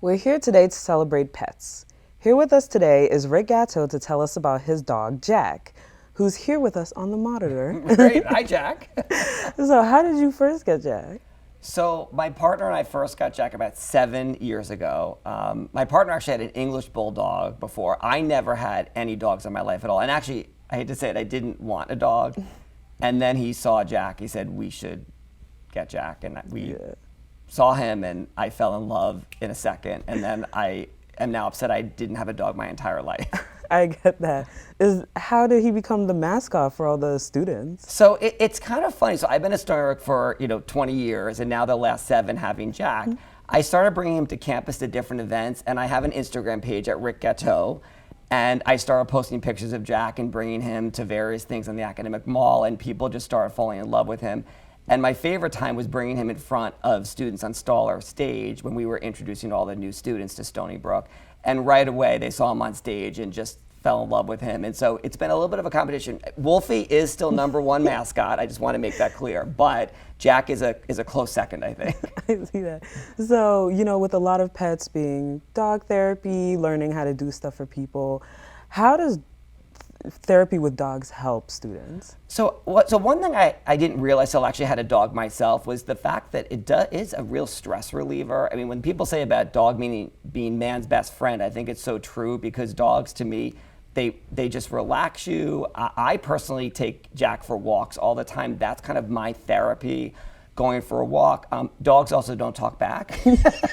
We're here today to celebrate pets. Here with us today is Rick Gatteau to tell us about his dog, Jack, who's here with us on the monitor. Great. Hi, Jack. So how did you first get Jack? So my partner and I first got Jack about 7 years ago. My partner actually had an English bulldog before. I never had any dogs in my life at all. And actually, I hate to say it, I didn't want a dog. And then he saw Jack. He said, we should get Jack. And we saw him, and I fell in love in a second. And then I am now upset I didn't have a dog my entire life. I get that. How did he become the mascot for all the students? So it's kind of funny. So I've been a storybook for 20 years, and now the last 7 having Jack. I started bringing him to campus to different events, and I have an Instagram page at Rick Gatteau, and I started posting pictures of Jack and bringing him to various things on the academic mall, and people just started falling in love with him. And my favorite time was bringing him in front of students on Staller stage when we were introducing all the new students to Stony Brook. And right away, they saw him on stage and just fell in love with him. And so it's been a little bit of a competition. Wolfie is still #1 mascot. I just want to make that clear. But Jack is a close second, I think. I see that. So, with a lot of pets being dog therapy, learning how to do stuff for people, how does therapy with dogs help students? So one thing I didn't realize till I actually had a dog myself was the fact that it is a real stress reliever. I mean, when people say about dog meaning being man's best friend, I think it's so true because dogs, to me, they just relax you. I personally take Jack for walks all the time. That's kind of my therapy, going for a walk. Dogs also don't talk back,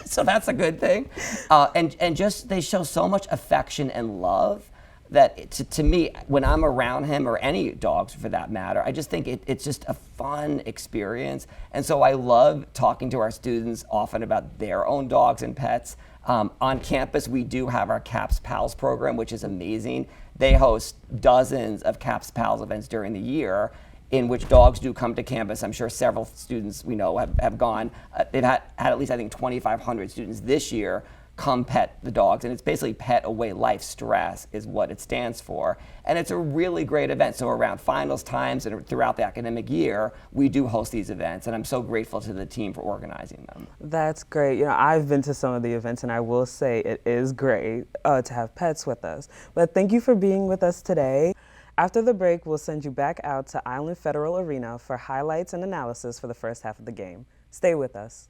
so that's a good thing. And just they show so much affection and love that to me, when I'm around him, or any dogs for that matter, I just think it's just a fun experience. And so I love talking to our students often about their own dogs and pets. On campus, we do have our CAPS Pals program, which is amazing. They host dozens of CAPS Pals events during the year in which dogs do come to campus. I'm sure several students we know have gone. They've had at least, I think, 2,500 students this year come pet the dogs, and it's basically Pet Away Life Stress is what it stands for. And it's a really great event. So around finals times and throughout the academic year, we do host these events, and I'm so grateful to the team for organizing them. That's great. I've been to some of the events, and I will say it is great to have pets with us. But thank you for being with us today. After the break, we'll send you back out to Island Federal Arena for highlights and analysis for the first half of the game. Stay with us.